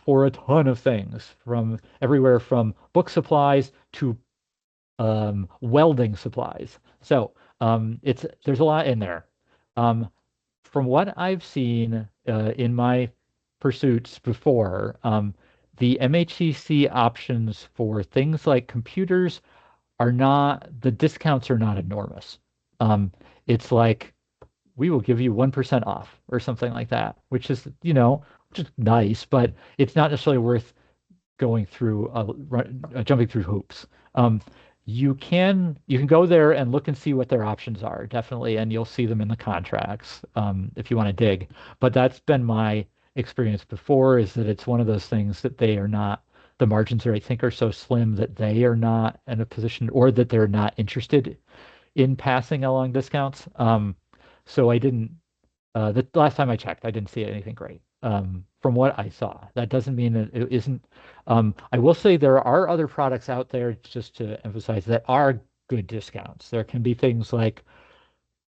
for a ton of things, from everywhere from book supplies to welding supplies. So there's a lot in there. From what I've seen in my pursuits before, the MHEC options for things like computers the discounts are not enormous. It's like, we will give you 1% off or something like that, which is just nice, but it's not necessarily worth going through jumping through hoops. You can go there and look and see what their options are, definitely, and you'll see them in the contracts if you want to dig. But that's been my experience before, is that it's one of those things that the margins I think are so slim that they are not in a position, or that they're not interested in passing along discounts. So I didn't, the last time I checked, I didn't see anything great from what I saw. That doesn't mean that it isn't. I will say there are other products out there, just to emphasize, that are good discounts. There can be things like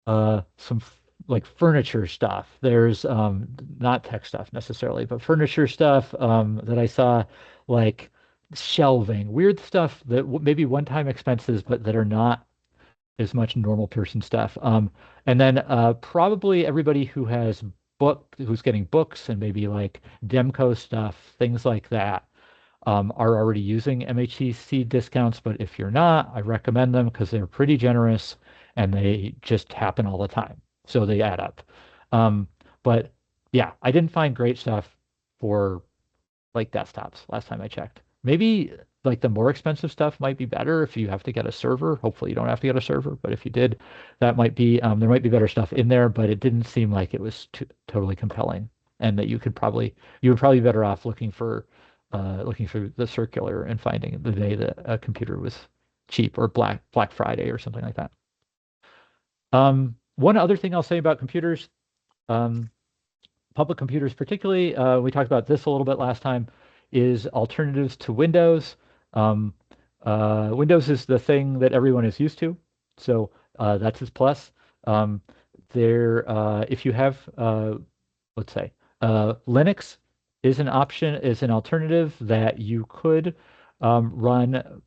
some like furniture stuff. There's not tech stuff necessarily, but furniture stuff that I saw, like shelving, weird stuff that maybe one-time expenses, but that are not as much normal person stuff. And then probably everybody who's getting books and maybe like Demco stuff, things like that, are already using MHEC discounts. But if you're not, I recommend them because they're pretty generous and they just happen all the time. So they add up. But yeah, I didn't find great stuff for like desktops last time I checked. Maybe like the more expensive stuff might be better if you have to get a server. Hopefully you don't have to get a server, but if you did, that might be there might be better stuff in there, but it didn't seem like it was totally compelling, and that you would probably be better off looking for the circular and finding the day that a computer was cheap, or Black Friday or something like that. One other thing I'll say about computers, public computers particularly, we talked about this a little bit last time, is alternatives to Windows. Windows is the thing that everyone is used to, so that's its plus. If you have, let's say, Linux is an option, is an alternative that you could run,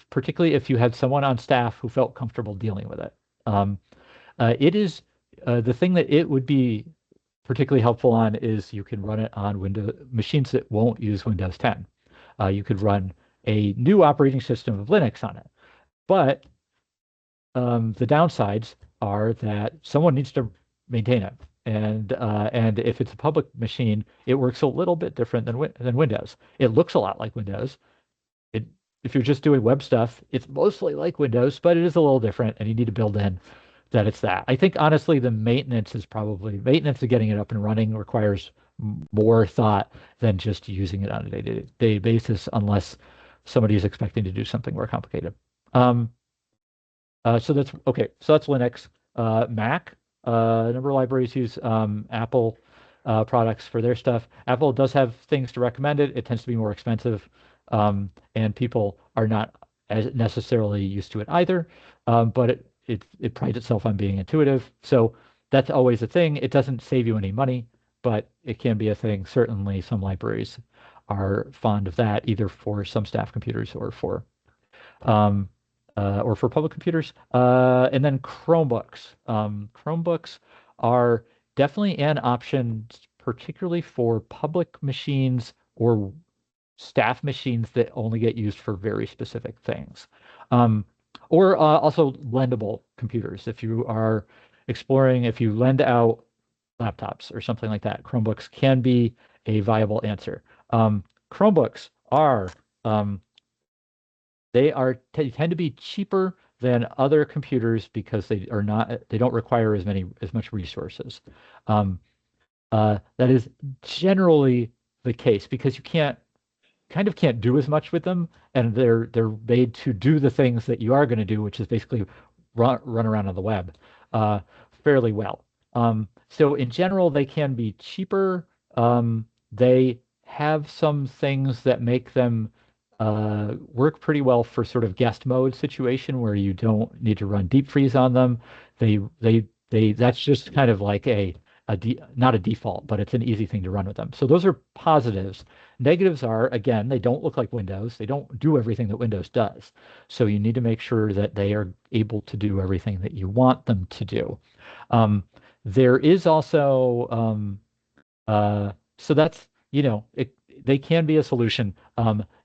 particularly if you had someone on staff who felt comfortable dealing with it. It is the thing that it would be particularly helpful on is you can run it on Windows machines that won't use Windows 10. You could run a new operating system of Linux on it. But the downsides are that someone needs to maintain it. And if it's a public machine, it works a little bit different than Windows. It looks a lot like Windows. If you're just doing web stuff, it's mostly like Windows, but it is a little different, and you need to build in that it's that. I think honestly, the maintenance of getting it up and running requires more thought than just using it on a day-to-day basis, unless somebody is expecting to do something more complicated. So that's okay. So that's Linux. Mac. A number of libraries use Apple products for their stuff. Apple does have things to recommend it. It tends to be more expensive, and people are not as necessarily used to it either. But it prides itself on being intuitive. So that's always a thing. It doesn't save you any money, but it can be a thing. Certainly, some libraries are fond of that, either for some staff computers or for public computers. And then Chromebooks. Chromebooks are definitely an option, particularly for public machines or staff machines that only get used for very specific things. Or also lendable computers. If you are exploring, if you lend out laptops or something like that, Chromebooks can be a viable answer. Chromebooks are they tend to be cheaper than other computers because they don't require as much resources. That is generally the case because you can't do as much with them, and they're made to do the things that you are going to do, which is basically run around on the web fairly well. So in general, they can be cheaper. They have some things that make them work pretty well for sort of guest mode situation where you don't need to run deep freeze on them. That's just kind of like not a default, but it's an easy thing to run with them. So those are positives. Negatives are, again, they don't look like Windows. They don't do everything that Windows does. So you need to make sure that they are able to do everything that you want them to do. There is also, so that's, they can be a solution.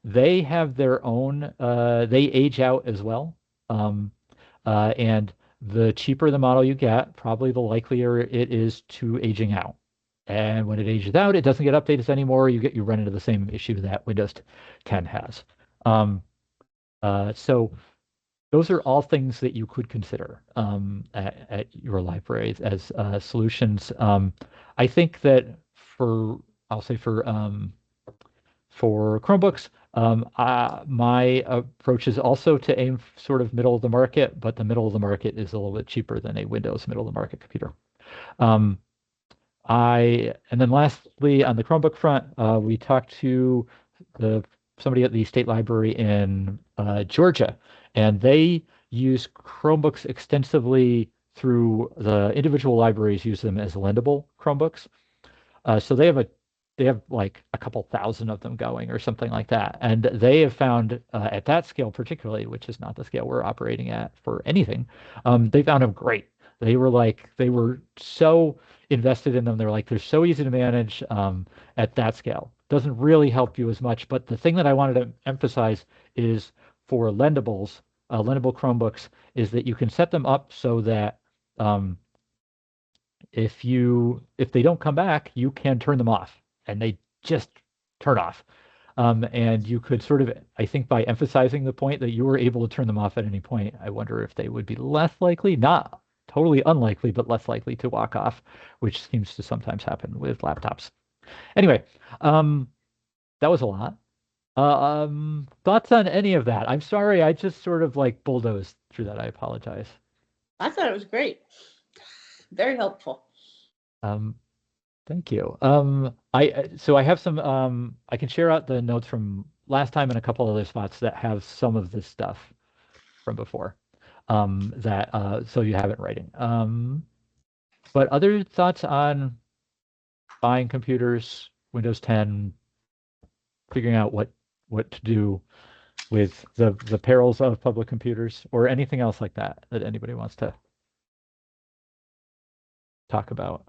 They have their own, they age out as well. And the cheaper the model you get, probably the likelier it is to aging out. And when it ages out, it doesn't get updated anymore. You run into the same issue that Windows 10 has. So those are all things that you could consider at your library as solutions. I think that I'll say for Chromebooks, my approach is also to aim sort of middle of the market, but the middle of the market is a little bit cheaper than a Windows middle of the market computer. And then lastly, on the Chromebook front, we talked to somebody at the State Library in Georgia, and they use Chromebooks extensively through the individual libraries use them as lendable Chromebooks. So they have like a couple thousand of them going or something like that. And they have found at that scale particularly, which is not the scale we're operating at for anything, they found them great. They were so invested in them. They're like, they're so easy to manage at that scale. Doesn't really help you as much. But the thing that I wanted to emphasize is for lendable Chromebooks is that you can set them up so that if they don't come back, you can turn them off and they just turn off. And you could sort of, I think by emphasizing the point that you were able to turn them off at any point, I wonder if they would be less likely, not totally unlikely, but less likely to walk off, which seems to sometimes happen with laptops. Anyway, that was a lot. Thoughts on any of that? I'm sorry, I just sort of like bulldozed through that. I apologize. I thought it was great. Very helpful. Thank you. So I have some, I can share out the notes from last time and a couple other spots that have some of this stuff from before, so you have it in writing. But other thoughts on buying computers, Windows 10, figuring out what to do with the perils of public computers, or anything else like that anybody wants to talk about?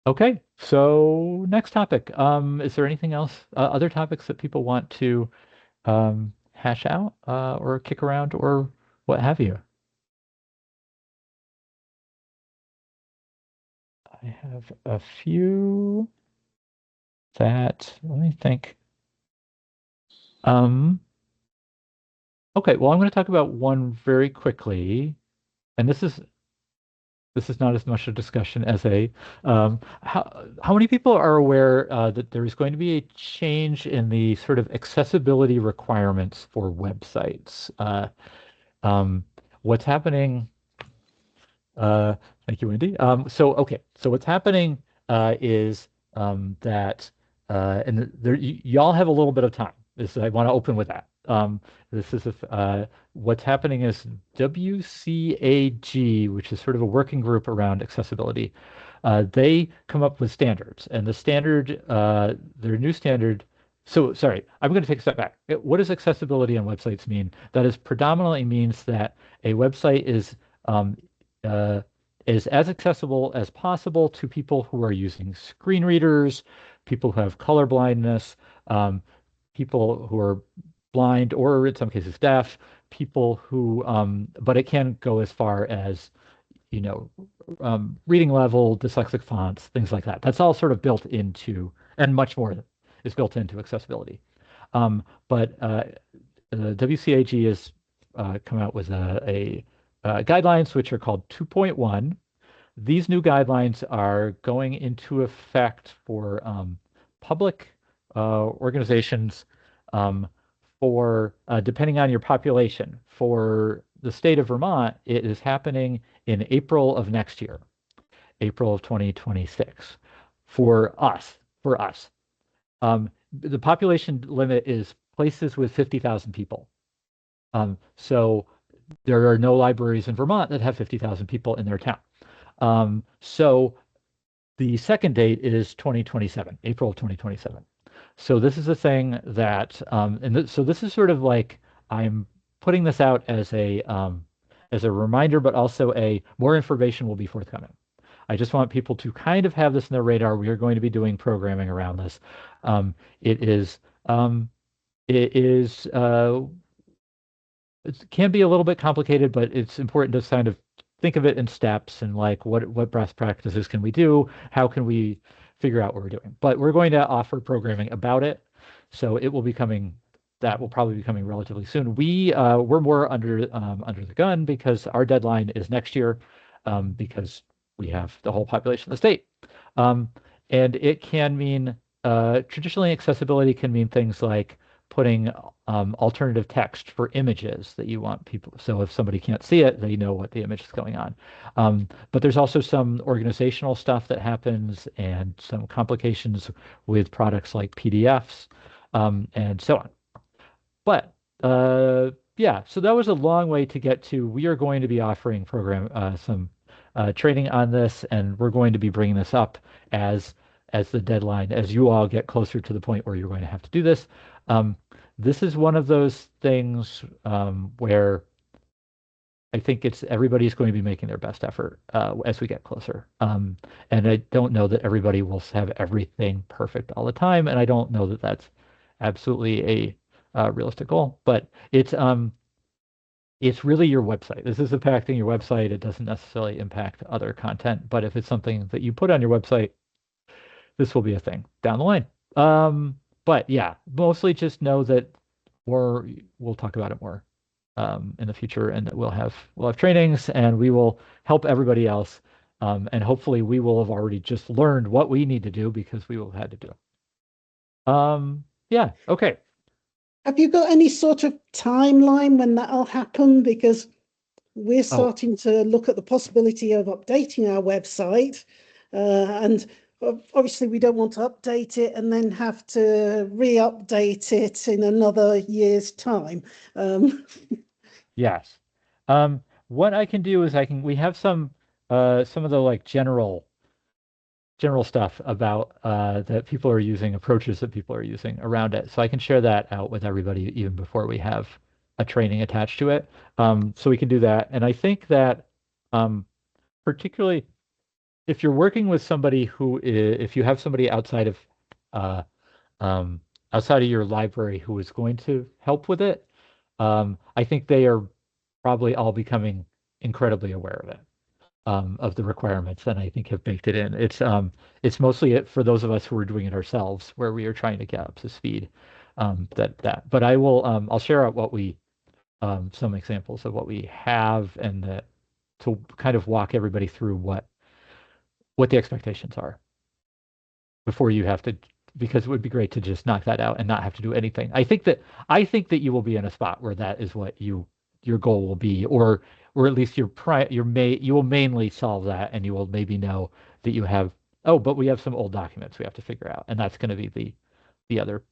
Okay, so next topic. Is there anything else, other topics that people want to hash out or kick around or what have you? I have a few that, let me think. Um, okay, well, I'm going to talk about one very quickly, and this is not as much a discussion as a how many people are aware that there is going to be a change in the sort of accessibility requirements for websites? Um, what's happening? Uh, Thank you, Wendy. So what's happening is that, and there, y'all have a little bit of time. I want to open with that. This is what's happening is WCAG, which is sort of a working group around accessibility. They come up with standards, and the standard, their new standard. So sorry, I'm going to take a step back. What does accessibility on websites mean? That is predominantly means that a website um, uh, is as accessible as possible to people who are using screen readers, people who have color blindness, um, people who are blind or in some cases deaf, people who, but it can go as far as, you know, reading level, dyslexic fonts, things like that. That's all sort of built into, and much more is built into accessibility. But WCAG has come out with guidelines which are called 2.1. These new guidelines are going into effect for public organizations um, for depending on your population. For the state of Vermont, it is happening in April of next year, April of 2026. For us, the population limit is places with 50,000 people. So there are no libraries in Vermont that have 50,000 people in their town. So the second date is 2027, April of 2027. So this is a thing that, so this is sort of like I'm putting this out as a reminder, but also more information will be forthcoming. I just want people to kind of have this in their radar. We are going to be doing programming around this. Um, it is, um, it is, it can be a little bit complicated, but it's important to kind of think of it in steps and like what best practices can we do? How can we figure out what we're doing? But we're going to offer programming about it, so it will be coming. That will probably be coming relatively soon. We're more under the gun because our deadline is next year, because we have the whole population of the state, um, and it can mean traditionally accessibility can mean things like putting alternative text for images that you want people. So if somebody can't see it, they know what the image is going on. But there's also some organizational stuff that happens and some complications with products like PDFs and so on. But yeah, so that was a long way to get to. We are going to be offering some training on this, and we're going to be bringing this up as the deadline, as you all get closer to the point where you're going to have to do this. This is one of those things where I think everybody's going to be making their best effort as we get closer. And I don't know that everybody will have everything perfect all the time, and I don't know that that's absolutely a realistic goal. But it's really your website. This is impacting your website. It doesn't necessarily impact other content, but if it's something that you put on your website, this will be a thing down the line. But yeah, mostly just know that we'll talk about it more in the future, and that we'll have trainings, and we will help everybody else, and hopefully we will have already just learned what we need to do because we will have had to do it. Yeah, okay. Have you got any sort of timeline when that'll happen? Because we're starting to look at the possibility of updating our website, and obviously we don't want to update it and then have to re-update it in another year's time. Yes. What I can do is we have some of the like general stuff about that people are using, approaches that people are using around it. So I can share that out with everybody even before we have a training attached to it. So we can do that. And I think that particularly if you're working with somebody if you have somebody uh, outside of your library who is going to help with it, I think they are probably all becoming incredibly aware of it, of the requirements, and I think have baked it in. It's mostly it for those of us who are doing it ourselves, where we are trying to get up to speed. But I'll share out some examples of what we have, and to kind of walk everybody through what the expectations are before you have to, because it would be great to just knock that out and not have to do anything. I think that you will be in a spot where that is what your goal will be, or at least you will mainly solve that, and you will maybe know that you have, but we have some old documents we have to figure out, and that's going to be the other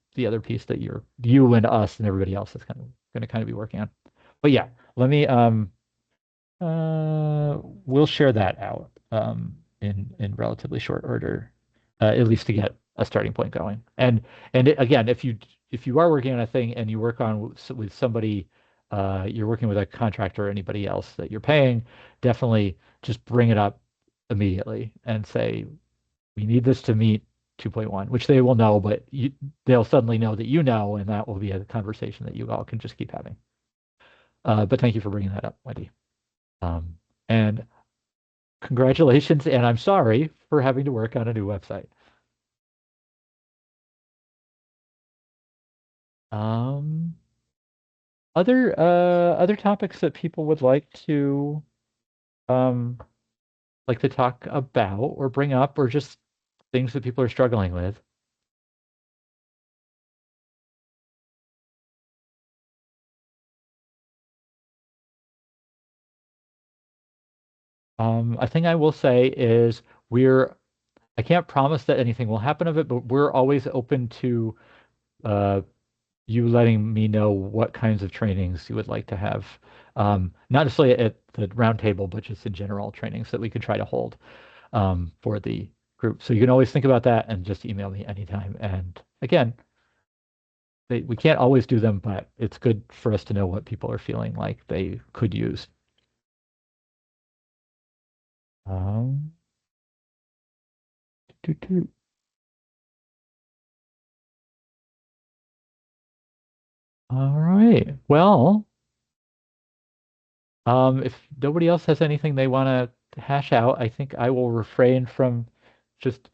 piece that you and us and everybody else is going to kind of be working on. But yeah, let me we'll share that out in relatively short order, at least to get a starting point going. And again, if you are working on a thing and you work on with somebody, you're working with a contractor or anybody else that you're paying, definitely just bring it up immediately and say, we need this to meet 2.1, which they will know, but they'll suddenly know that you know, and that will be a conversation that you all can just keep having. But thank you for bringing that up, Wendy. And congratulations, and I'm sorry for having to work on a new website. Other topics that people would like to talk about or bring up, or just things that people are struggling with. A thing I will say is I can't promise that anything will happen of it, but we're always open to you letting me know what kinds of trainings you would like to have. Not necessarily at the roundtable, but just in general trainings that we could try to hold for the group. So you can always think about that and just email me anytime. And again, we can't always do them, but it's good for us to know what people are feeling like they could use. All right. Well, if nobody else has anything they want to hash out, I think I will refrain from just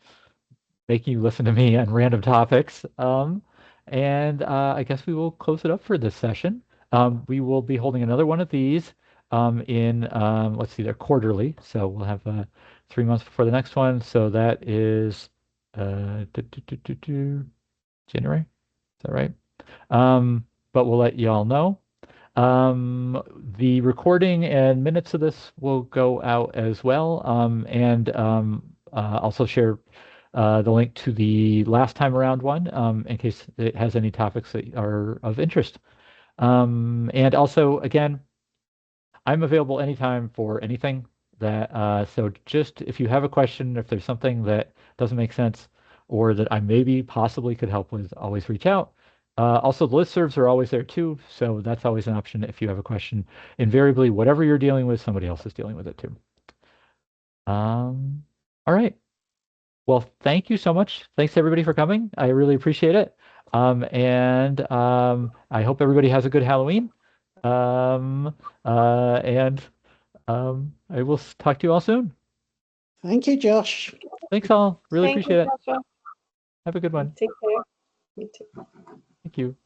making you listen to me on random topics. And I guess we will close it up for this session. We will be holding another one of these in, let's see, they're quarterly. So we'll have 3 months before the next one. So that is January. Is that right? But we'll let you all know. The recording and minutes of this will go out as well, and also share the link to the last time around one in case it has any topics that are of interest. And also, again, I'm available anytime for anything so just if you have a question, if there's something that doesn't make sense or that I maybe possibly could help with, always reach out. Also, the listservs are always there too, so that's always an option if you have a question. Invariably, whatever you're dealing with, somebody else is dealing with it too. All right. Well, thank you so much. Thanks everybody for coming. I really appreciate it. And I hope everybody has a good Halloween. I will talk to you all soon. Thank you, Josh. Thanks all. Really appreciate it. Joshua. Have a good one. Take care. You too. Thank you.